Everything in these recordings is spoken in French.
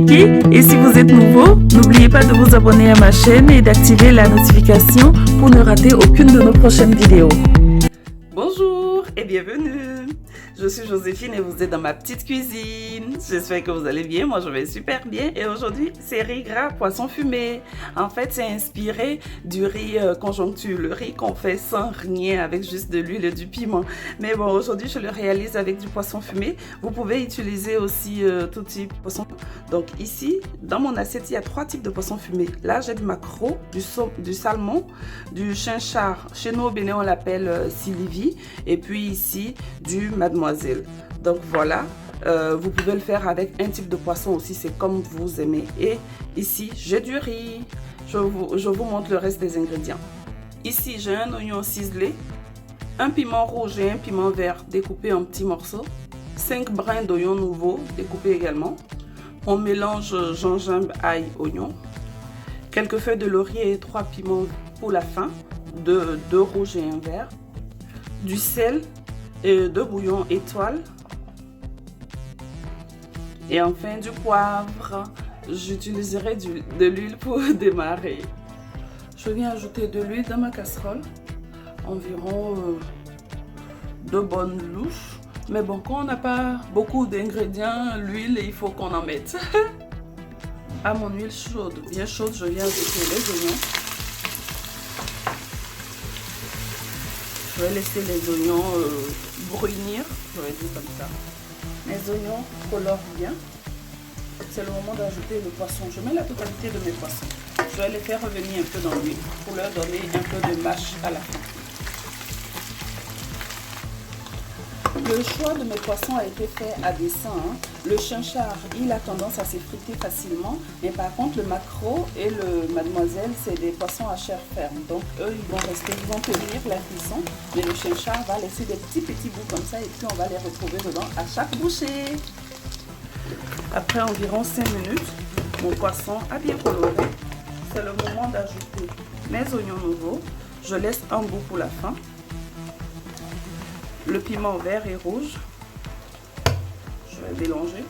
Kiki et si vous êtes nouveau, n'oubliez pas de vous abonner à ma chaîne et d'activer la notification pour ne rater aucune de nos prochaines vidéos. Bonjour et bienvenue. Je suis Joséphine et vous êtes dans ma petite cuisine. J'espère que vous allez bien, moi je vais super bien. Et aujourd'hui, c'est riz gras poisson fumé. En fait, c'est inspiré du riz conjoncture, le riz qu'on fait sans rien, avec juste de l'huile et du piment. Mais bon, aujourd'hui, je le réalise avec du poisson fumé. Vous pouvez utiliser aussi tout type de poisson. Donc ici, dans mon assiette, il y a 3 types de poissons fumés. Là, j'ai du maquereau, du salmon, du chinchard. Chez nous au Bénin, on l'appelle silivi. Et puis ici, du mademoiselle. Donc voilà, vous pouvez le faire avec un type de poisson aussi, c'est comme vous aimez. Et ici, j'ai du riz. Je vous montre le reste des ingrédients. Ici, j'ai un oignon ciselé, un piment rouge et un piment vert découpé en petits morceaux, 5 brins d'oignon nouveau découpés également. On mélange gingembre, ail, oignon, quelques feuilles de laurier et 3 piments pour la fin, 2 rouges et un vert, du sel et 2 bouillons étoiles et enfin du poivre. J'utiliserai de l'huile pour démarrer. Je viens ajouter de l'huile dans ma casserole, environ 2 bonnes louches. Mais bon, quand on n'a pas beaucoup d'ingrédients, l'huile, il faut qu'on en mette. À mon huile chaude, bien chaude, je viens ajouter les oignons. Je vais laisser les oignons brunir, je vais dire comme ça. Les oignons colorent bien. C'est le moment d'ajouter le poisson. Je mets la totalité de mes poissons. Je vais les faire revenir un peu dans l'huile pour leur donner un peu de mâche à la fin. Le choix de mes poissons a été fait à dessein. Le chinchard, il a tendance à s'effriter facilement, mais par contre le maquereau et le mademoiselle, c'est des poissons à chair ferme. Donc eux, ils vont tenir la cuisson, mais le chinchard va laisser des petits bouts comme ça et puis on va les retrouver dedans à chaque bouchée. Après environ 5 minutes, mon poisson a bien coloré. C'est le moment d'ajouter mes oignons nouveaux. Je laisse un bout pour la fin. Le piment vert et rouge, je vais mélanger.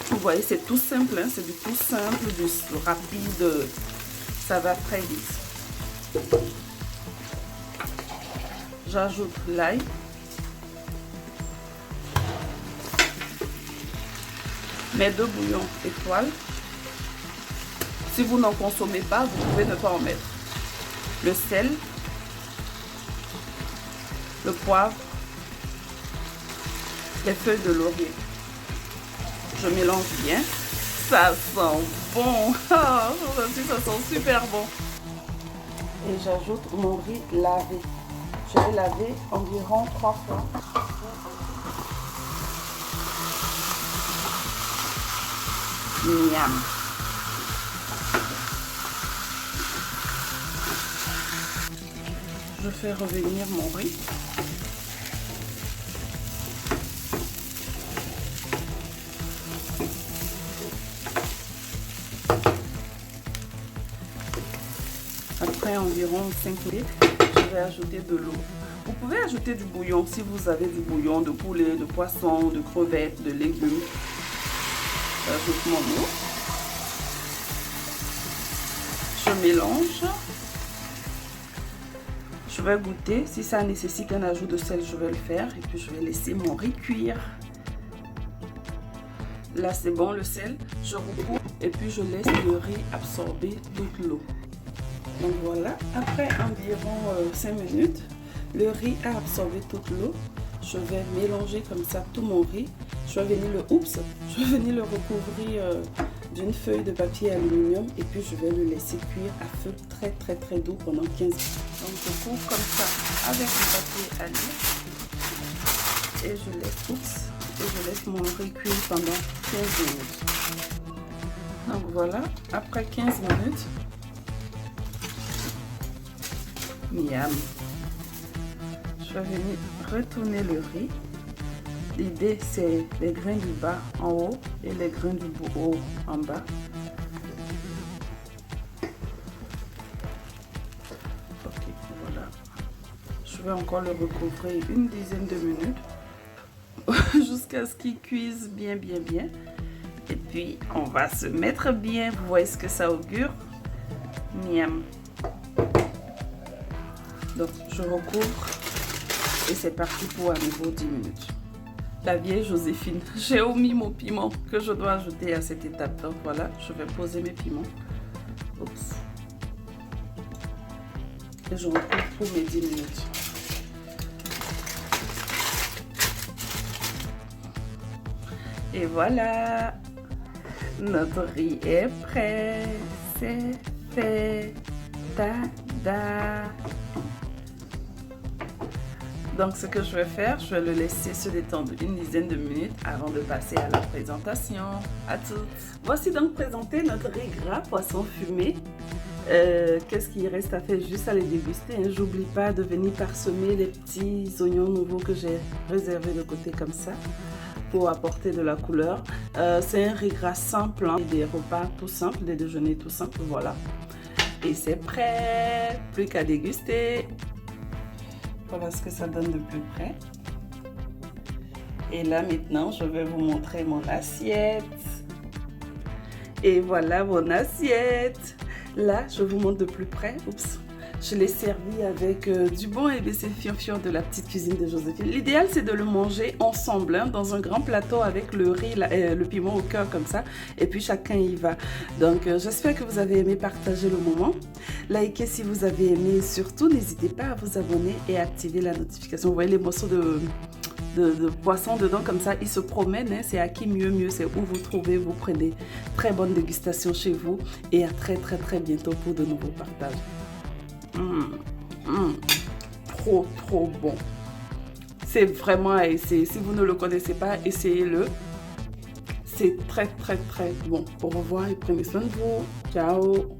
Vous voyez, c'est tout simple, hein? C'est du tout simple, du rapide, ça va très vite. J'ajoute l'ail. Mes 2 bouillons étoiles. Si vous n'en consommez pas, vous pouvez ne pas en mettre. Le sel, le poivre, les feuilles de laurier. Je mélange bien. Ça sent bon. Ça sent super bon. Et j'ajoute mon riz lavé. Je vais laver environ 3 fois. Miam. Je fais revenir mon riz. Après environ 5 minutes, je vais ajouter de l'eau. Vous pouvez ajouter du bouillon si vous avez du bouillon de poulet, de poisson, de crevettes, de légumes. J'ajoute mon eau. Je mélange. Je vais goûter. Si ça nécessite un ajout de sel, je vais le faire. Et puis je vais laisser mon riz cuire. Là c'est bon le sel. Je recoupe et puis je laisse le riz absorber toute l'eau. Donc voilà. Après environ 5 minutes, le riz a absorbé toute l'eau. Je vais mélanger comme ça tout mon riz. Je vais venir le recouvrir d'une feuille de papier aluminium et puis je vais le laisser cuire à feu très doux pendant 15 minutes. Donc je couvre comme ça avec le papier à lire et je laisse mon riz cuire pendant 15 minutes. Donc voilà, après 15 minutes, miam, je vais venir retourner le riz. L'idée c'est les grains du bas en haut et les grains du haut en bas. Ok, voilà. Je vais encore le recouvrir une dizaine de minutes. jusqu'à ce qu'il cuise bien. Et puis, on va se mettre bien. Vous voyez ce que ça augure? Miam. Donc, je recouvre. Et c'est parti pour à nouveau 10 minutes. La vieille Joséphine. J'ai omis mon piment que je dois ajouter à cette étape. Donc, voilà, je vais poser mes piments. Oups. Et je recouvre pour mes 10 minutes. Et voilà, notre riz est prêt, c'est fait, tada. Donc ce que je vais faire, je vais le laisser se détendre une dizaine de minutes avant de passer à la présentation. À toutes. Voici donc présenté notre riz gras poisson fumé. Qu'est-ce qu'il reste à faire? Juste à les déguster. Hein. J'oublie pas de venir parsemer les petits oignons nouveaux que j'ai réservés de côté comme ça, pour apporter de la couleur. C'est un riz gras simple, hein, des repas tout simples, des déjeuners tout simples, voilà. Et c'est prêt, plus qu'à déguster. Voilà ce que ça donne de plus près. Et là maintenant, je vais vous montrer mon assiette. Et voilà mon assiette. Là, je vous montre de plus près. Oups. Je l'ai servi avec du bon ABC fion de la petite cuisine de Joséphine. L'idéal, c'est de le manger ensemble, hein, dans un grand plateau avec le riz, le piment au cœur comme ça. Et puis, chacun y va. Donc, j'espère que vous avez aimé partager le moment. Likez si vous avez aimé. Surtout, n'hésitez pas à vous abonner et à activer la notification. Vous voyez les morceaux de poisson dedans comme ça, ils se promènent, hein, c'est à qui mieux, c'est où vous trouvez, vous prenez. Très bonne dégustation chez vous et à très bientôt pour de nouveaux partages. Trop bon. C'est vraiment à essayer. Si vous ne le connaissez pas, essayez-le. C'est très bon. Au revoir et prenez soin de vous. Ciao.